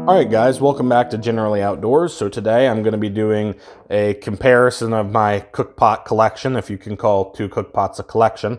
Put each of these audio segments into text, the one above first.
Alright guys, welcome back to Generally Outdoors. So today I'm going to be doing a comparison of my cookpot collection, if you can call two cookpots a collection.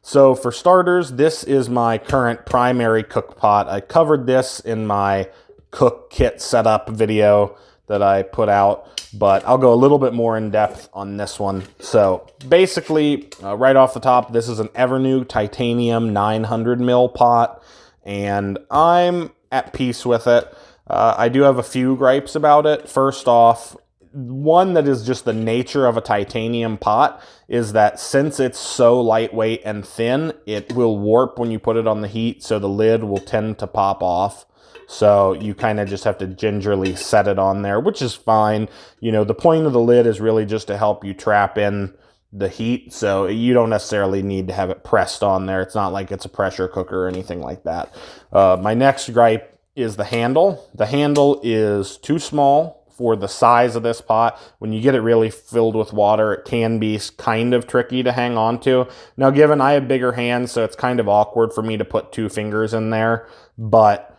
So for starters, this is my current primary cookpot. I covered this in my cook kit setup video that I put out, but I'll go a little bit more in depth on this one. So basically, right off the top, this is an Evernew titanium 900 ml pot, and I'm at peace with it. I do have a few gripes about it. First off, one that is just the nature of a titanium pot is that since it's so lightweight and thin, it will warp when you put it on the heat, so the lid will tend to pop off. So you kind of just have to gingerly set it on there, which is fine. You know, the point of the lid is really just to help you trap in the heat, so you don't necessarily need to have it pressed on there. It's not like it's a pressure cooker or anything like that. My next gripe is the handle. The handle is too small for the size of this pot. When you get it really filled with water, it can be kind of tricky to hang on to. Now, given I have bigger hands, so it's kind of awkward for me to put two fingers in there, but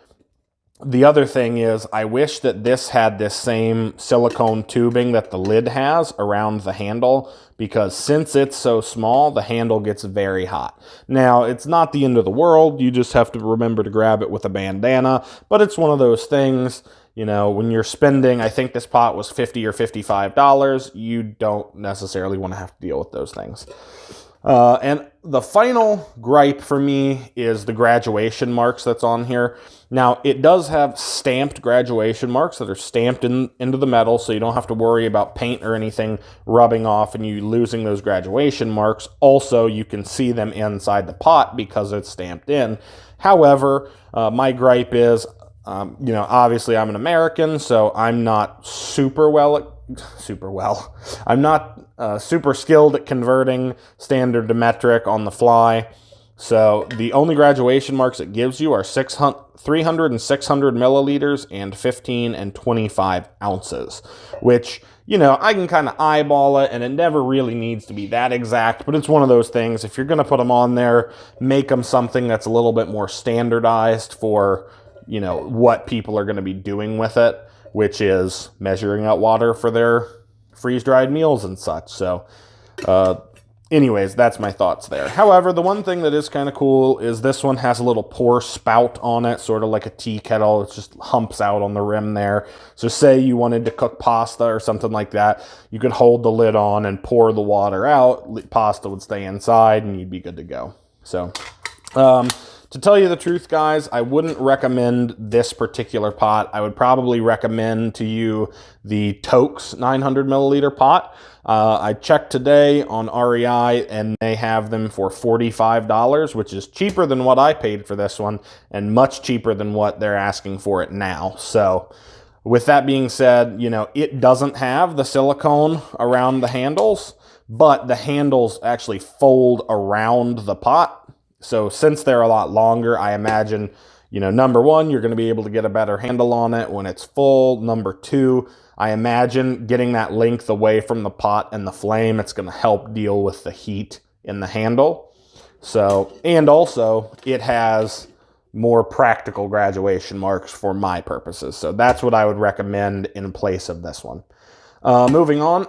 the other thing is, I wish that this had this same silicone tubing that the lid has around the handle, because since it's so small, the handle gets very hot. Now, it's not the end of the world. You just have to remember to grab it with a bandana, but it's one of those things, you know, when you're spending, I think this pot was $50 or $55, you don't necessarily want to have to deal with those things. And the final gripe for me is the graduation marks that's on here. Now, it does have stamped graduation marks that are stamped into the metal, so you don't have to worry about paint or anything rubbing off and you losing those graduation marks. Also, you can see them inside the pot because it's stamped in. However, my gripe is, you know, obviously I'm an American, so I'm not super skilled at converting standard to metric on the fly. So the only graduation marks it gives you are 300 and 600 milliliters and 15 and 25 ounces, which, you know, I can kind of eyeball it, and it never really needs to be that exact, but it's one of those things. If you're going to put them on there, make them something that's a little bit more standardized for, you know, what people are going to be doing with it, which is measuring out water for their freeze-dried meals and such. So anyways, that's my thoughts there. However, the one thing that is kind of cool is this one has a little pour spout on it, sort of like a tea kettle. It just humps out on the rim there. So say you wanted to cook pasta or something like that, you could hold the lid on and pour the water out. Pasta would stay inside and you'd be good to go. So to tell you the truth, guys, I wouldn't recommend this particular pot. I would probably recommend to you the Toaks 900 milliliter pot. I checked today on REI, and they have them for $45, which is cheaper than what I paid for this one, and much cheaper than what they're asking for it now. So with that being said, you know, it doesn't have the silicone around the handles, but the handles actually fold around the pot. So since they're a lot longer, I imagine, you know, number one, you're going to be able to get a better handle on it when it's full. Number two, I imagine getting that length away from the pot and the flame, it's going to help deal with the heat in the handle. So, and also it has more practical graduation marks for my purposes. So that's what I would recommend in place of this one. Moving on,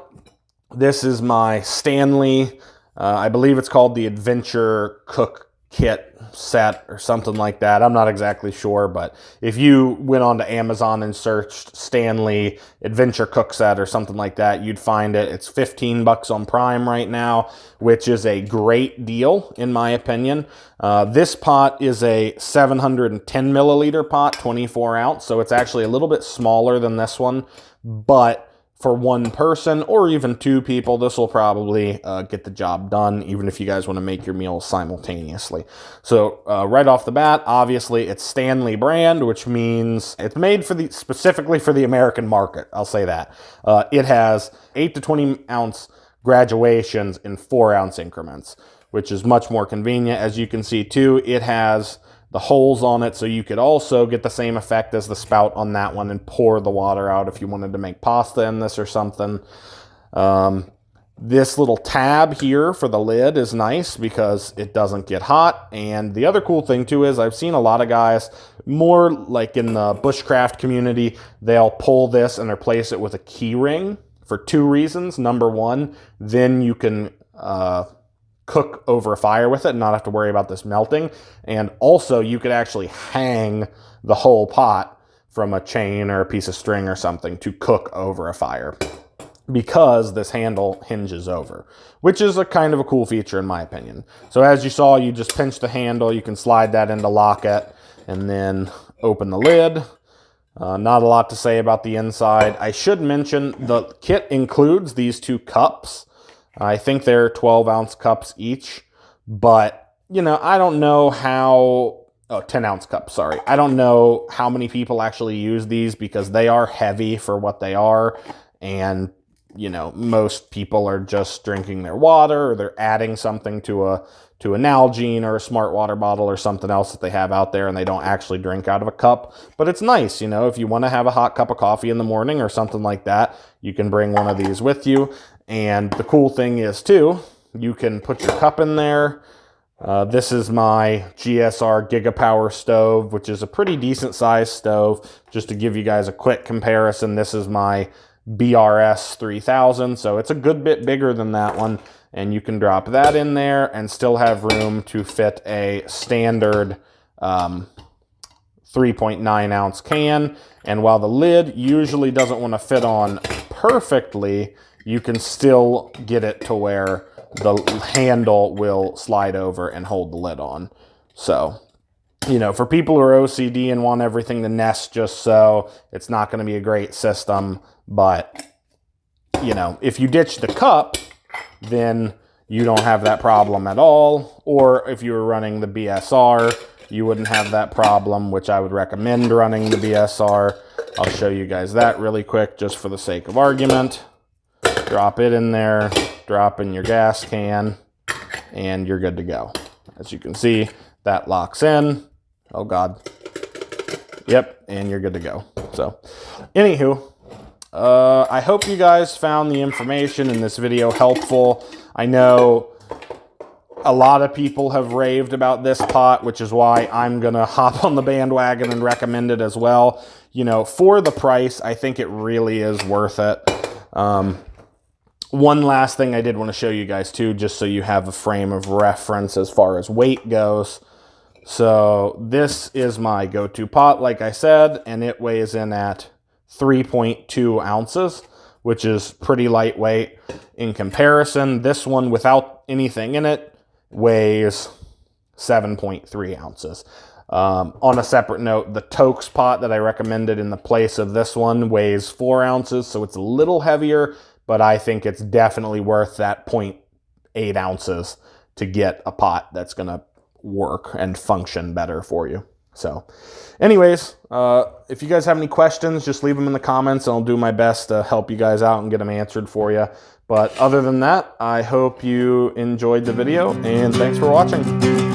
this is my Stanley, I believe it's called the Adventure Cook Kit set or something like that. I'm not exactly sure, but if you went on to Amazon and searched Stanley Adventure Cook Set or something like that, you'd find it. It's $15 on Prime right now, which is a great deal in my opinion. This pot is a 710 milliliter pot, 24 ounce, so it's actually a little bit smaller than this one, but for one person or even two people, this will probably get the job done, even if you guys want to make your meals simultaneously. So right off the bat, obviously it's Stanley brand, which means it's made for specifically for the American market. I'll say that. It has 8 to 20 ounce graduations in 4 ounce increments, which is much more convenient. As you can see too, it has the holes on it, so you could also get the same effect as the spout on that one and pour the water out if you wanted to make pasta in this or something. This little tab here for the lid is nice because it doesn't get hot. And the other cool thing too is I've seen a lot of guys, more like in the bushcraft community, they'll pull this and replace it with a key ring for two reasons. Number one, then you can cook over a fire with it and not have to worry about this melting. And also you could actually hang the whole pot from a chain or a piece of string or something to cook over a fire, because this handle hinges over, which is a kind of a cool feature in my opinion. So as you saw, you just pinch the handle, you can slide that into lock it, and then open the lid. Not a lot to say about the inside. I should mention the kit includes these two cups. I think they're 12-ounce cups each, but you know, I don't know how, 10-ounce cups, sorry. I don't know how many people actually use these because they are heavy for what they are, and you know, most people are just drinking their water, or they're adding something to an Nalgene or a smart water bottle or something else that they have out there, and they don't actually drink out of a cup. But it's nice, you know, if you want to have a hot cup of coffee in the morning or something like that, you can bring one of these with you. And the cool thing is too, you can put your cup in there. This is my GSR Gigapower stove, which is a pretty decent sized stove. Just to give you guys a quick comparison, this is my BRS 3000, so it's a good bit bigger than that one, and you can drop that in there and still have room to fit a standard 3.9 ounce can. And while the lid usually doesn't want to fit on perfectly, you can still get it to where the handle will slide over and hold the lid on. So, you know, for people who are OCD and want everything to nest just so, it's not going to be a great system. But, you know, if you ditch the cup, then you don't have that problem at all. Or if you were running the BSR, you wouldn't have that problem, which I would recommend running the BSR. I'll show you guys that really quick just for the sake of argument. Drop it in there, drop in your gas can, and you're good to go. As you can see, that locks in. Oh God. Yep, and you're good to go. So, anywho, I hope you guys found the information in this video helpful. I know a lot of people have raved about this pot, which is why I'm going to hop on the bandwagon and recommend it as well. You know, for the price, I think it really is worth it. One last thing I did want to show you guys too, just so you have a frame of reference as far as weight goes. So this is my go-to pot, like I said, and it weighs in at 3.2 ounces, which is pretty lightweight. In comparison, this one without anything in it weighs 7.3 ounces. On a separate note, the Tokes pot that I recommended in the place of this one weighs 4 ounces, so it's a little heavier, but I think it's definitely worth that 0.8 ounces to get a pot that's going to work and function better for you. So anyways, if you guys have any questions, just leave them in the comments and I'll do my best to help you guys out and get them answered for you. But other than that, I hope you enjoyed the video and thanks for watching.